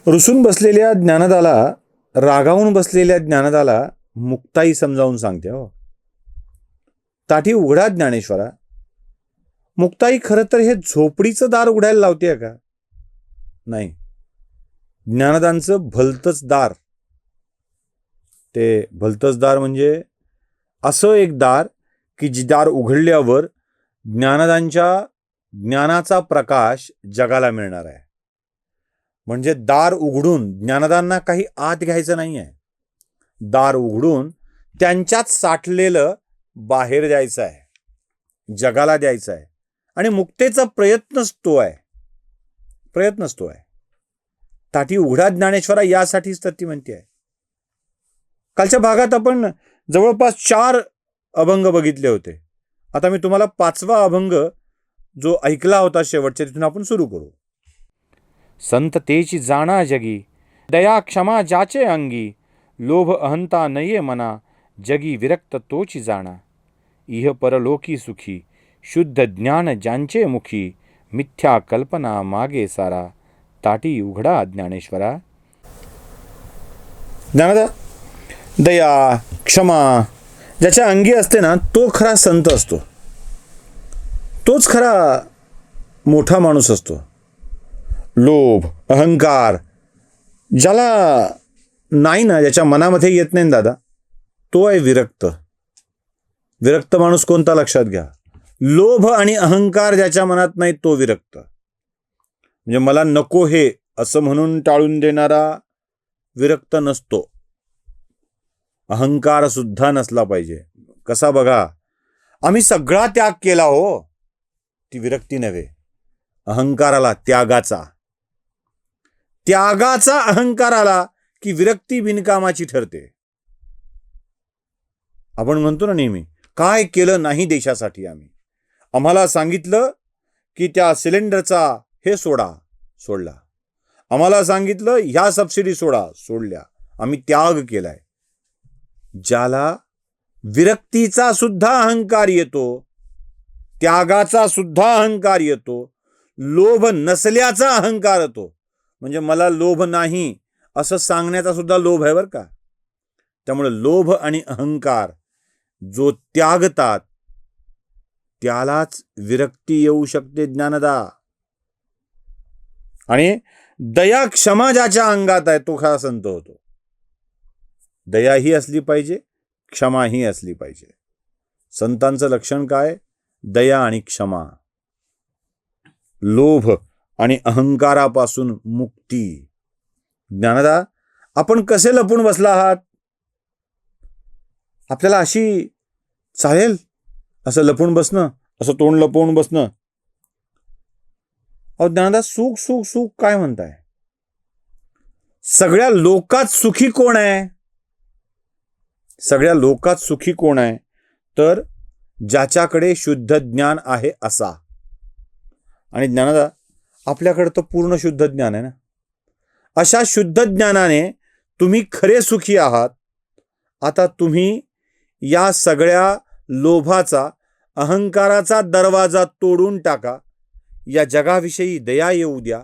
रुसून बसलेल्या ज्ञानदाला, रागावून बसलेल्या ज्ञानदाला मुक्ताई समजावून सांगते. हो, ताठी उघडा ज्ञानेश्वरा. मुक्ताई खरं तर हे झोपडीचं दार उघडायला लावते का? नाही, ज्ञानदांचं भलतंच दार. ते भलतंच दार म्हणजे असं एक दार की जी दार उघडल्यावर ज्ञानदांच्या ज्ञानाचा प्रकाश जगाला मिळणार आहे. म्हणजे दार उघडून ज्ञानदांना काही आत घ्यायचं नाही आहे. दार उघडून त्यांच्यात साठलेलं बाहेर द्यायचं आहे, जगाला द्यायचं आहे. आणि मुक्तेचा प्रयत्नच तो आहे. ताठी उघडा ज्ञानेश्वरा, यासाठीच तर ती म्हणते आहे. कालच्या भागात आपण जवळपास 4 अभंग बघितले होते. आता मी तुम्हाला 5वा अभंग जो ऐकला होता शेवटच्या, तिथून आपण सुरू करू. संत तेची जाणा जगी, दया क्षमा जाचे अंगी, लोभ अहंता नये मना, जगी विरक्त तोची जाणा. इह परलोकी सुखी, शुद्ध ज्ञान ज्यांचे मुखी, मिथ्या कल्पना मागे सारा, ताटी उघडा ज्ञानेश्वरा. ज्ञानदा, दया क्षमा ज्याच्या अंगी असते ना, तो खरा संत असतो. तोच खरा मोठा माणूस असतो. लोभ अहंकार ज्याला नाही ना, ज्याच्या मनामध्ये येत नाही दादा, तो आहे विरक्त. विरक्त माणूस कोणता लक्षात घ्या. लोभ आणि अहंकार ज्याच्या मनात नाही तो विरक्त. म्हणजे मला नको हे असं म्हणून टाळून देणारा विरक्त नसतो. अहंकार सुद्धा नसला पाहिजे. कसा बघा, आम्ही सगळा त्याग केला हो, ती विरक्ती नव्हे. अहंकाराला त्यागाचा अहंकार आला की विरक्ती बिनकामाची ठरते. आपण म्हणतो ना नेहमी, काय केलं नाही देशासाठी आम्ही. आम्हाला सांगितलं की त्या सिलेंडरचा हे सोडला. आम्हाला सांगितलं ह्या सबसिडी सोडल्या. आम्ही त्याग केलाय. ज्याला विरक्तीचा सुद्धा अहंकार येतो, त्यागाचा सुद्धा अहंकार येतो, लोभ नसल्याचा अहंकार येतो. म्हणजे मला लोभ नाही असं सांगण्याचा सुद्धा लोभ आहे बरं का. त्यामुळे लोभ आणि अहंकार जो त्यागतात त्यालाच विरक्ती येऊ शकते ज्ञानदा. आणि दया क्षमा ज्याच्या अंगात आहे तो खरा संत होतो. दया ही असली पाहिजे, क्षमा ही असली पाहिजे. संतांचं लक्षण काय? दया आणि क्षमा. लोभ आणि अहंकारापासून मुक्ती. ज्ञानदा, आपण कसे लपून बसला आहात? आपल्याला अशी चालेल असं लपून बसणं, असं तोंड लपवून बसणं? अहो ज्ञानदा, सुख काय म्हणताय? सगळ्या लोकात सुखी कोण आहे? सगळ्या लोकात सुखी कोण आहे? तर ज्याच्याकडे शुद्ध ज्ञान आहे असा. आणि ज्ञानदा, आपल्याकडे तर पूर्ण शुद्ध ज्ञान आहे ना. अशा शुद्ध ज्ञानाने तुम्ही खरे सुखी आहात. आता तुम्ही या सगळ्या लोभाचा, अहंकाराचा दरवाजा तोडून टाका. या जगाविषयी दया येऊ द्या,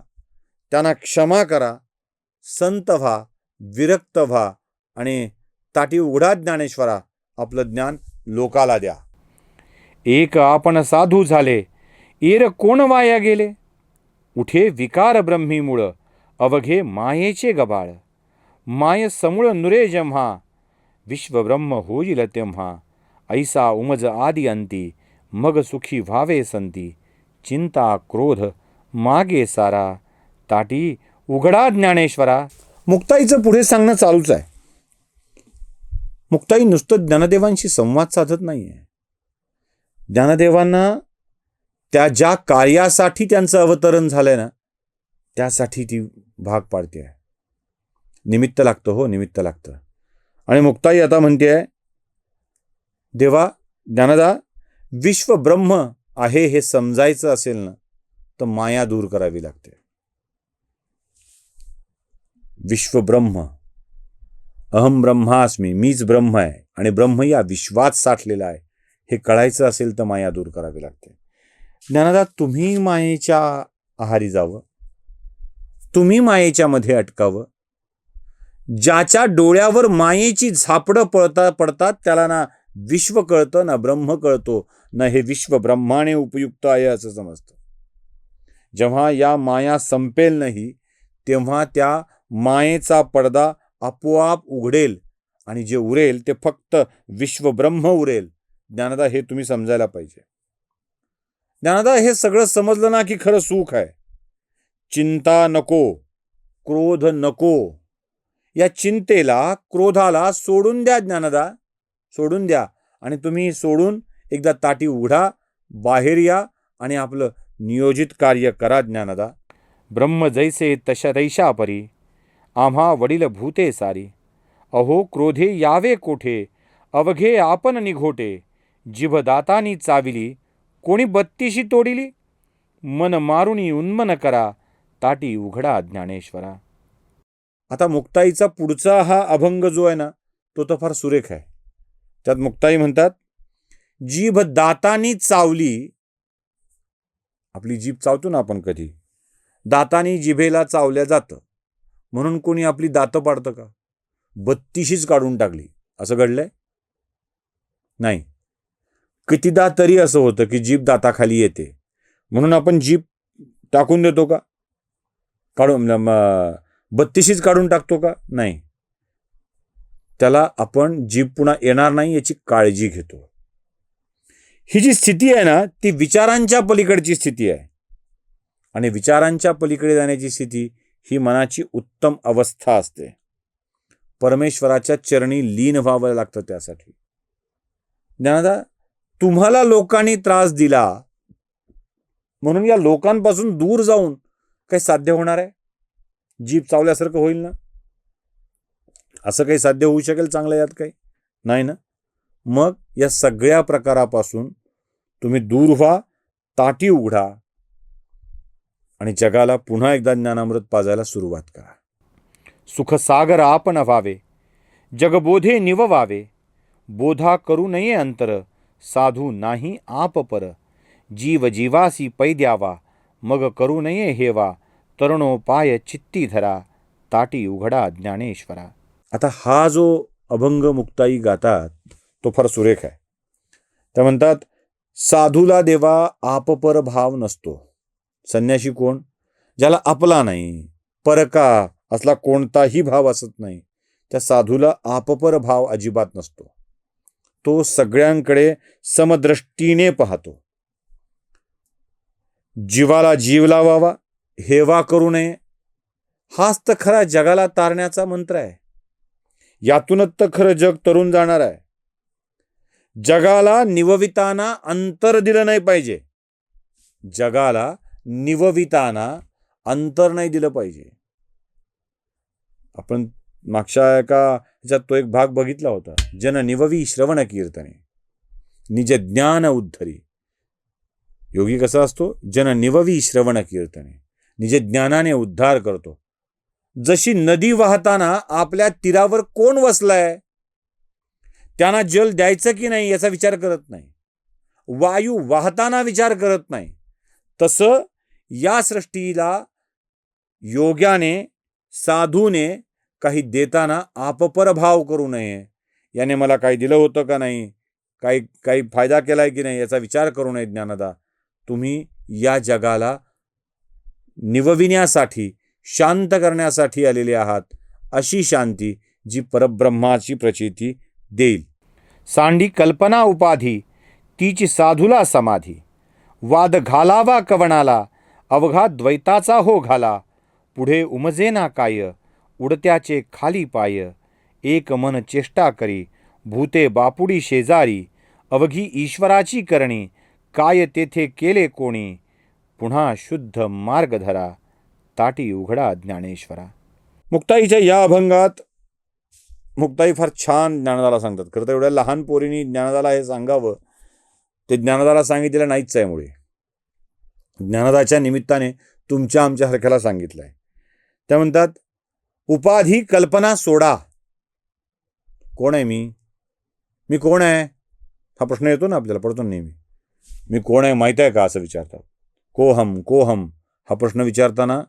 त्यांना क्षमा करा, संत व्हा, विरक्त व्हा आणि ताटी उघडा ज्ञानेश्वरा, आपलं ज्ञान लोकाला द्या. एक आपण साधू झाले, एर कोण वाया गेले, उठे विकार ब्रह्मी मूळ, अवघे मायेचे गबाळ. माय समूळ नुरे जेव्हा, विश्वब्रह्म होईल तेव्हा, ऐसा उमज आदि अंती, मग सुखी व्हावे संती. चिंता क्रोध मागे सारा, ताटी उघडा ज्ञानेश्वरा. मुक्ताईचं पुढे सांगणं चालूच आहे. मुक्ताई नुसतं ज्ञानदेवांशी संवाद साधत नाहीये. ज्ञानदेवांना त्या ज्या कार्यासाठी त्यांचं अवतरण झालंय ना, त्यासाठी ती भाग पाडते आहे. निमित्त लागतं हो, निमित्त लागतं. आणि मुक्ताई आता म्हणते आहे, देवा ज्ञानदा, विश्व ब्रह्म आहे हे समजायचं असेल ना, तर माया दूर करावी लागते. विश्व ब्रह्म, अहम ब्रह्मास्मी, मीच ब्रह्म आहे आणि ब्रह्म या विश्वात साठलेला आहे, हे कळायचं असेल तर माया दूर करावी लागते. ज्ञानदा, तुम्ही मायेच्या आहारी जावं, तुम्ही मायेच्या मध्ये अटकावं. ज्याच्या डोळ्यावर मायेची झापडं पडतात त्याला ना विश्व कळतं ना ब्रह्म कळतो, ना हे विश्व ब्रह्माने उपयुक्त आहे असं समजतं. जेव्हा या माया संपेल नाही तेव्हा त्या मायेचा पडदा आपोआप उघडेल आणि जे उरेल ते फक्त विश्व ब्रह्म उरेल. ज्ञानदा, हे तुम्ही समजायला पाहिजे. ज्ञानदा, हे सगळं समजलं ना की खरं सुख आहे. चिंता नको, क्रोध नको. या चिंतेला, क्रोधाला सोडून द्या ज्ञानदा, सोडून द्या. आणि तुम्ही सोडून एकदा ताटी उघडा, बाहेर या आणि आपलं नियोजित कार्य करा ज्ञानदा. ब्रह्म जैसे तशा तैशा परी आम्हा वडील भूते सारी. अहो क्रोधे यावे कोठे, अवघे आपण निघोटे. जिभ दातानी चाविली, कोणी बत्तीशी तोडिली. मन मारुनी उन्मन करा, ताटी उघडा ज्ञानेश्वरा. आता मुक्ताईचा पुढचा हा अभंग जो आहे ना तो तर फार सुरेख आहे. त्यात मुक्ताई म्हणतात, जीभ दातानी चावली. आपली जीभ चावतो ना आपण कधी, दातानी जिभेला चावल्या जातं म्हणून कोणी आपली दातं पाडतं का? बत्तीशीच काढून टाकली असं घडलंय? नाही. कितीदा तरी असं होतं की जीभ दाताखाली येते म्हणून आपण जीभ टाकून देतो का? काढून बत्तीशीच काढून टाकतो का? नाही. त्याला आपण जीभ पुन्हा येणार नाही याची काळजी घेतो. ही जी स्थिती आहे ना ती विचारांच्या पलीकडची स्थिती आहे. आणि विचारांच्या पलीकडे जाण्याची स्थिती ही मनाची उत्तम अवस्था असते. परमेश्वराच्या चरणी लीन व्हावं लागतं त्यासाठी. ज्ञानदा, तुम्हाला लोकांनी त्रास दिला म्हणून या लोकांपासून दूर जाऊन काही साध्य होणार आहे? जीभ चावल्यासारखं होईल ना? असं काही साध्य होऊ शकेल चांगलं यात काही? नाही ना. मग या सगळ्या प्रकारापासून तुम्ही दूर व्हा, ताटी उघडा आणि जगाला पुन्हा एकदा ज्ञानामृत पाजायला सुरुवात करा. सुखसागर आपण व्हावे, जगबोधे निववावे. बोधा करू नये अंतर, साधू नाही आप पर. जीव जीवासी पै द्यावा, मग करू नये हेवा. तरुणोपाय चित्ती धरा, ताटी उघडा ज्ञानेश्वरा. आता हा जो अभंग मुक्ताई गातात तो फार सुरेख आहे. त्या म्हणतात, साधूला देवा आपपर भाव नसतो. संन्याशी कोण? ज्याला आपला नाही, परका असला कोणताही भाव असत नाही, त्या साधूला आपपर भाव अजिबात नसतो. तो सगळ्यांकडे समदृष्टीने पाहतो. जीवाला जीव लावावा, हेवा करू नये, हाच तर खरा जगाला तारण्याचा मंत्र आहे. यातूनच तर खरं जग तरून जाणार आहे. जगाला निवविताना अंतर दिलं नाही पाहिजे. जगाला निवविताना अंतर नाही दिलं पाहिजे. आपण मागच्या एका ह्याच्यात तो एक भाग बघितला होता, जन निववी श्रवण कीर्तने निज ज्ञान उद्धरी. योगी कसा असतो? जन निववी श्रवण कीर्तने, निज ज्ञानाने उद्धार करतो. जशी नदी वाहताना आपल्या तीरावर कोण वसलाय त्यांना जल द्यायचं की नाही याचा विचार करत नाही. वायू वाहताना विचार करत नाही. तसं या सृष्टीला योग्याने, साधूने काही देताना आपपर भाव करू नये. याने मला काही दिलं होतं का नाही, काही फायदा केलाय की नाही याचा विचार करू नये. ज्ञानदा, तुम्ही या जगाला निवविण्यासाठी, शांत करण्यासाठी आलेले आहात. अशी शांती जी परब्रह्माची प्रचिती देईल. सांडी कल्पना उपाधी, तीची साधूला समाधी. वाद घालावा कवणाला, अवघा द्वैताचा हो घाला. पुढे उमजेना काय, उडत्याचे खाली पाय. एक मन चेष्टा करी, भूते बापुडी शेजारी. अवघी ईश्वराची करणी, काय तेथे केले कोणी. पुन्हा शुद्ध मार्ग धरा, ताटी उघडा ज्ञानेश्वरा. मुक्ताईच्या या अभंगात मुक्ताई फार छान ज्ञानदाला सांगतात. खरं तर एवढ्या लहान पोरीनी ज्ञानदाला हे सांगावं ते ज्ञानदाला सांगितलेलं नाहीच आहे. मुळे ज्ञानदाच्या निमित्ताने तुमच्या आमच्यासारख्याला सांगितलं आहे. त्या म्हणतात, उपाधी कल्पना सोडा. कोण आहे मी? मी कोण आहे हा प्रश्न येतो ना आपल्याला, पडतो नेहमी. मी कोण आहे माहीत आहे का असं विचारतात. को हम हा प्रश्न विचारताना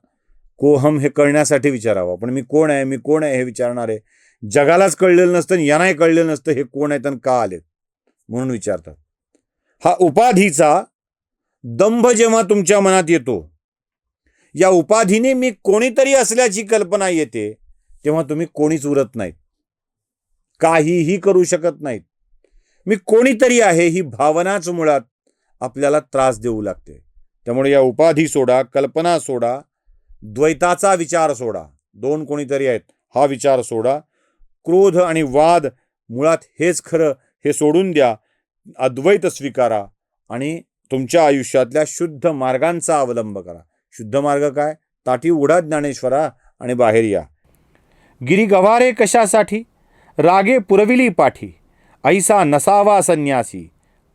कोहम हे कळण्यासाठी विचारावं. पण मी कोण आहे, मी कोण आहे हे विचारणार आहे. जगालाच कळलेलं नसतं आणि यांनाही कळलेलं नसतं हे कोण आहेत आणि का आलेत म्हणून विचारतात. हा उपाधीचा दंभ जेव्हा तुमच्या मनात येतो, या उपाधीने मी कोणीतरी असल्याची कल्पना येते, तेव्हा तुम्ही कोणीच उरत नाहीत, काहीही करू शकत नाहीत. मी कोणीतरी आहे ही भावनाच मुळात आपल्याला त्रास देऊ लागते. त्यामुळे या उपाधी सोडा, कल्पना सोडा, द्वैताचा विचार सोडा, दोन कोणीतरी आहेत हा विचार सोडा. क्रोध आणि वाद मुळात हेच खरं हे सोडून द्या. अद्वैत स्वीकारा आणि तुमच्या आयुष्यातल्या शुद्ध मार्गांचा अवलंब करा. शुद्ध मार्ग काय? ताटी उघडा ज्ञानेश्वरा आणि बाहेर या. गिरी गवारे कशासाठी, रागे पुरविली पाठी. ऐसा नसावा संन्यासी,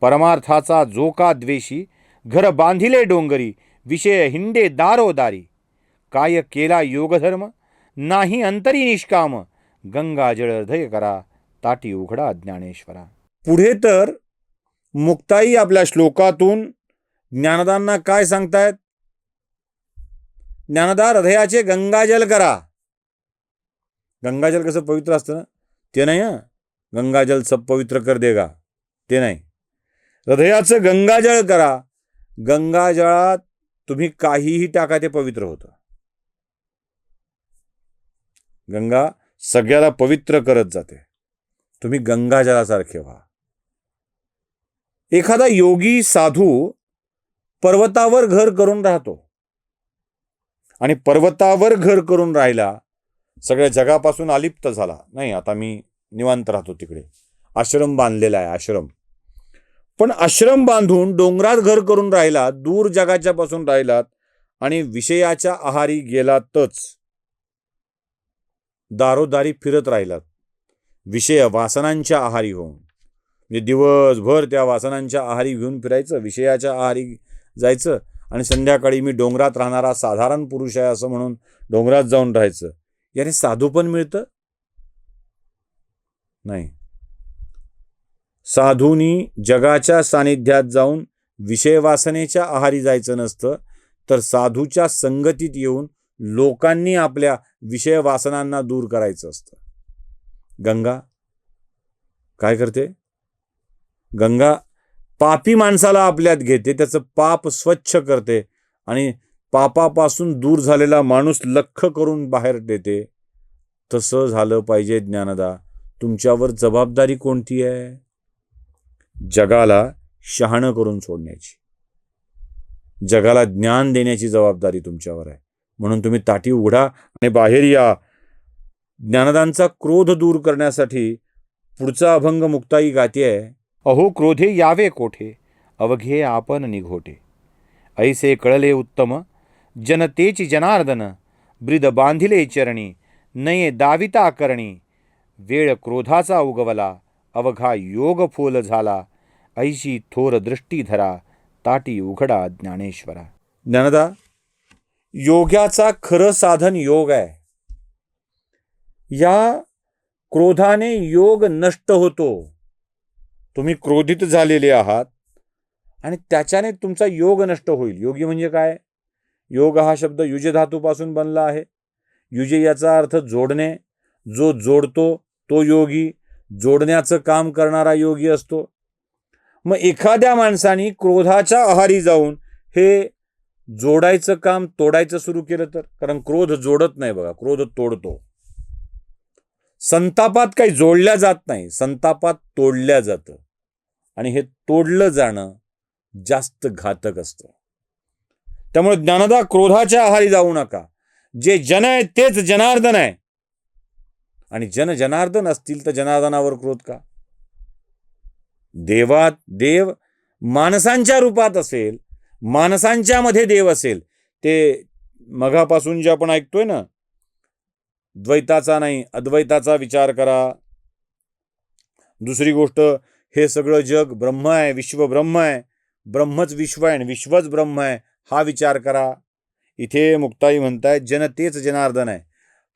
परमार्थाचा जो का द्वेषी. घर बांधिले डोंगरी, विषय हिंडे दारोदारी. काय केला योगधर्म, नाही अंतरी निष्काम. गंगाजळ हृदय करा, ताटी उघडा ज्ञानेश्वरा. पुढे तर मुक्ताई आपल्या श्लोकातून ज्ञानदांना काय सांगतायत? ज्ञानदा हृदयाचे गंगाजल करा. गंगाजल कसं पवित्र असतं ना, ते नाही. गंगाजल सब पवित्र कर देगा, ते नाही. हृदयाचं गंगाजळ करा. गंगाजळात तुम्ही काहीही टाका, ते पवित्र होतं. गंगा सगळ्याला पवित्र करत जाते. तुम्ही गंगाजळासारखे व्हा. एखादा योगी साधू पर्वतावर घर करून राहतो आणि पर्वतावर घर करून राहिला, सगळ्या जगापासून अलिप्त झाला. नाही, आता मी निवांत राहतो तिकडे. आश्रम बांधलेला आहे, आश्रम. पण आश्रम बांधून डोंगरात घर करून राहिला, दूर जगाच्या पासून राहिलात आणि विषयाच्या आहारी गेलातच. दारोदारी फिरत राहिलात, विषय वासनांच्या आहारी होऊन. म्हणजे दिवसभर त्या वासनांच्या आहारी घेऊन फिरायचं, विषयाच्या आहारी जायचं आणि संध्याकाळी मी डोंगरात राहणारा साधारण पुरुष आहे असं म्हणून डोंगरात जाऊन राहायचं. याने साधू पण मिळतं? नाही. साधूंनी जगाच्या सानिध्यात जाऊन विषय वासनेच्या आहारी जायचं नसतं, तर साधूच्या संगतीत येऊन लोकांनी आपल्या विषय वासनांना दूर करायचं असतं. गंगा काय करते? गंगा पापी माणसाला आपल्यात घेते, त्याचं पाप स्वच्छ करते आणि पापापासून दूर झालेला माणूस लख्ख करून बाहेर देते. तसं झालं पाहिजे ज्ञानदा. तुमच्यावर जबाबदारी कोणती आहे? जगाला शहाणं करून सोडण्याची, जगाला ज्ञान देण्याची जबाबदारी तुमच्यावर आहे. म्हणून तुम्ही ताटी उघडा आणि बाहेर या. ज्ञानदांचा क्रोध दूर करण्यासाठी पुढचा अभंग मुक्ताई गाते. अहो क्रोधे यावे कोठे, अवघे आपण निघोटे. ऐसे कळले उत्तम, जनतेची जनार्दन. ब्रीद बांधिले चरणी, नये दाविता करणी. वेळ क्रोधाचा उगवला, अवघा योग फोल झाला. ऐशी थोर दृष्टी धरा, ताटी उघडा ज्ञानेश्वरा. ज्ञानदा, योगाचा खरं साधन योग आहे. या क्रोधाने योग नष्ट होतो. तुम्ही क्रोधित झालेले आहात आणि त्याच्याने तुमचा योग नष्ट होईल. योगी म्हणजे काय? योग हा शब्द युज धातूपासून बनला आहे. युज याचा अर्थ जोडणे. जो जोडतो तो योगी, जोडण्याचं काम करणारा योगी असतो. मग एखाद्या माणसाने क्रोधाच्या आहारी जाऊन हे जोडायचं काम तोडायचं सुरू केलं तर, कारण क्रोध जोडत नाही बघा, क्रोध तोडतो. संतापात काही जोडल्या जात नाही, संतापात तोडल्या जातं आणि हे तोडलं जाणं जास्त घातक असतं. त्यामुळे ज्ञानदा, क्रोधाच्या आहारी जाऊ नका. जे जन आहे तेच जनार्दन आहे आणि जन जनार्दन असतील तर जनार्दनावर क्रोध का? देवात देव माणसांच्या रूपात असेल, माणसांच्या मध्ये देव असेल. ते मगापासून जे आपण ऐकतोय ना, द्वैताचा नाही अद्वैताचा विचार करा. दुसरी गोष्ट, हे सगळं जग ब्रह्म आहे, विश्व ब्रह्म आहे, ब्रह्मच विश्व आहे आणि विश्वच ब्रह्म आहे, हा विचार करा. इथे मुक्ताई म्हणताय जन तेच जनार्दन आहे.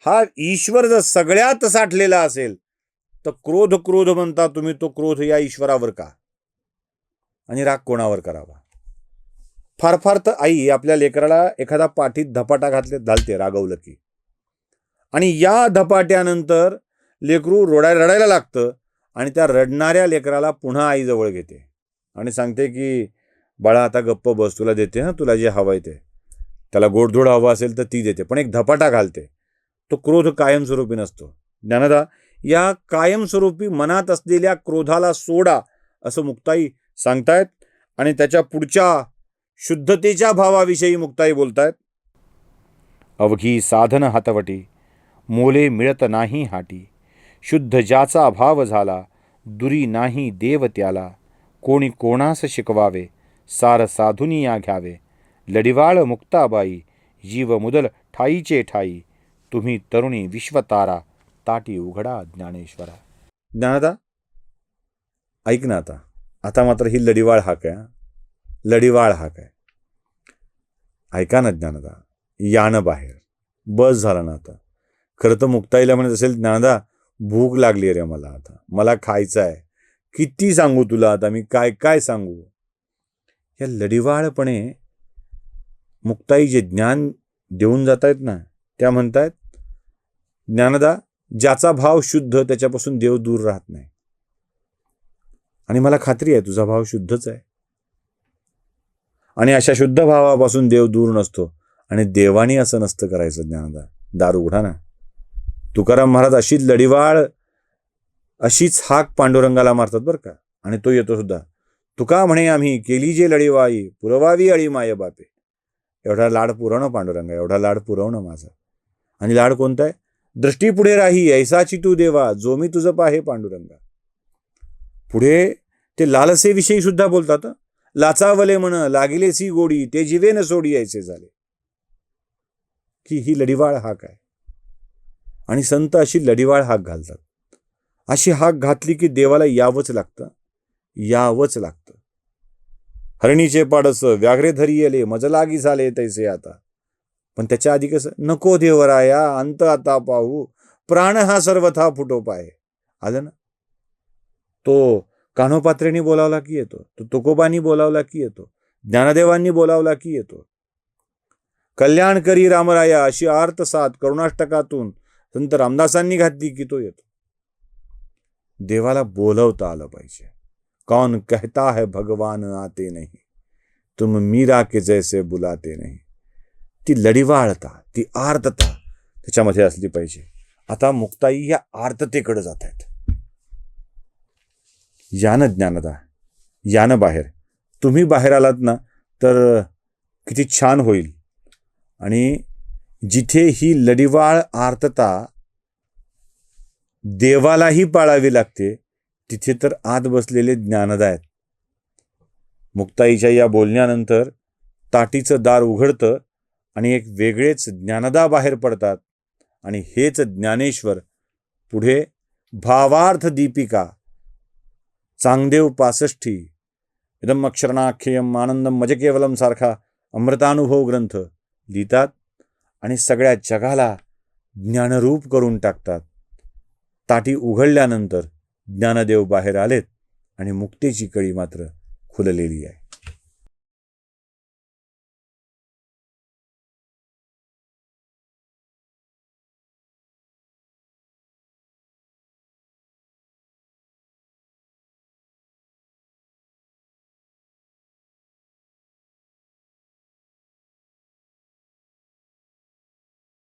हा ईश्वर जर सगळ्यात साठलेला असेल तर क्रोध क्रोध म्हणता तुम्ही, तो क्रोध या ईश्वरावर का आणि राग कोणावर करावा? फार फार तर आई आपल्या लेकराला एखादा पाठीत धपाटा घालते रागवलं की, आणि या धपाट्यानंतर लेकरू रडायला लागतं आणि त्या रडणाऱ्या लेकराला पुन्हा आई जवळ घेते आणि सांगते की बाळा आता गप्प बस, तुला देते ना, तुला जे हवंय ते. त्याला गोडधोड हवं असेल तर ती देते, पण एक धपाटा घालते. तो क्रोध कायमस्वरूपी नसतो. ज्ञानदा, या कायमस्वरूपी मनात असलेल्या क्रोधाला सोडा असं मुक्ताई सांगतायत आणि त्याच्या पुढच्या शुद्धतेच्या भावाविषयी मुक्ताई बोलतायत. अवघी साधन हातवटी, मोले मिळत नाही हाटी. शुद्ध ज्याचा भाव झाला, दुरी नाही देव त्याला. कोणी कोणास शिकवावे, सार साधुनिया घ्यावे. लढिवाळ मुक्ताबाई, जीव मुदल ठाईचे ठाई. तुम्ही तरुणी विश्वतारा, ताटी उघडा ज्ञानेश्वरा. ज्ञानदा, ऐक ना, आता मात्र ही लढिवाळ हाक आहे. लढिवाळ हाक आहे. ऐका ना ज्ञानदा, या ना बाहेर, बस झालं ना आता. खरं तर मुक्ताईला म्हणत असेल, ज्ञानदा भूक लागली रे मला, आता मला खायचं आहे. किती सांगू तुला आता मी, काय काय सांगू. या लढिवाळपणे मुक्ताई जे ज्ञान देऊन जात आहेत ना, त्या म्हणतायत, ज्ञानदा, ज्याचा भाव शुद्ध त्याच्यापासून देव दूर राहत नाही. आणि मला खात्री आहे तुझा भाव शुद्धच आहे, आणि अशा शुद्ध भावापासून देव दूर नसतो. आणि देवानी असं नसतं करायचं. ज्ञानदा, दार उघडा ना. तुकाराम महाराज अशीच लढिवाळ, अशीच हाक पांडुरंगाला मारतात बरं का, आणि तो येतो सुद्धा. तुका म्हणे आम्ही केली जे लढिवाई, पुरवावी अळी माय बापे. एवढा लाड पुरवणं पांडुरंगा, एवढा लाड पुरवणं माझा. आणि लाड कोणता आहे? दृष्टी पुढे राही ऐसाची तू देवा, जो मी तुझं पाहे पांडुरंगा. पुढे ते लालसेविषयी सुद्धा बोलतात. लाचावले म्हण लागिलेसी गोडी, ते जीवे न सोडी ऐसे झाले. की ही लढिवाळ हाक आहे. आणि संत अशी लढिवाळ हाक घालतात. अशी हाक घातली की देवाला यावंच लागतं, यावंच लागतं. हरणीचे पाडस व्याघ्रे धरी येले, मज लागी झाले तैसे आता. पण त्याच्या आधी कसं, नको देवराया अंत आता पाहू, प्राण हा सर्वथा फुटो पाय. आलं ना. तो कान्होपात्रेंनी बोलावला की येतो, तो तुकोबांनी बोलावला की येतो, ज्ञानदेवांनी बोलावला की येतो. कल्याण करी रामराया अशी आर्त साथ करुणाष्टकातून संत रामदासांनी घातली की तो येतो. देवाला बोलवता आलं पाहिजे. कौन कहता है भगवान आते नहीं, तुम मीरा के जैसे बुलाते नहीं. ती लढिवाळता, ती आर्तता त्याच्यामध्ये असली पाहिजे. आता मुक्ताई या आर्ततेकडे जात आहेत. यानं ज्ञानदा, यानं बाहेर. तुम्ही बाहेर आलात ना तर किती छान होईल. आणि जिथे ही लढिवाळ आर्तता देवालाही पाळावी लागते, तिथे तर आत बसलेले ज्ञानदा आहेत. मुक्ताईच्या या बोलण्यानंतर ताटीचं दार उघडतं आणि एक वेगळेच ज्ञानदा बाहेर पडतात. आणि हेच ज्ञानेश्वर पुढे भावार्थ दीपिका, चांगदेव 65, इदम अक्षरणाख्यम आनंदम मज केवलम सारखा अमृतानुभव ग्रंथ लिहितात आणि सगळ्या जगाला ज्ञानरूप करून टाकतात. ताटी उघडल्यानंतर ज्ञानदेव बाहेर आलेत आणि मुक्तीची कळी मात्र खुललेली आहे.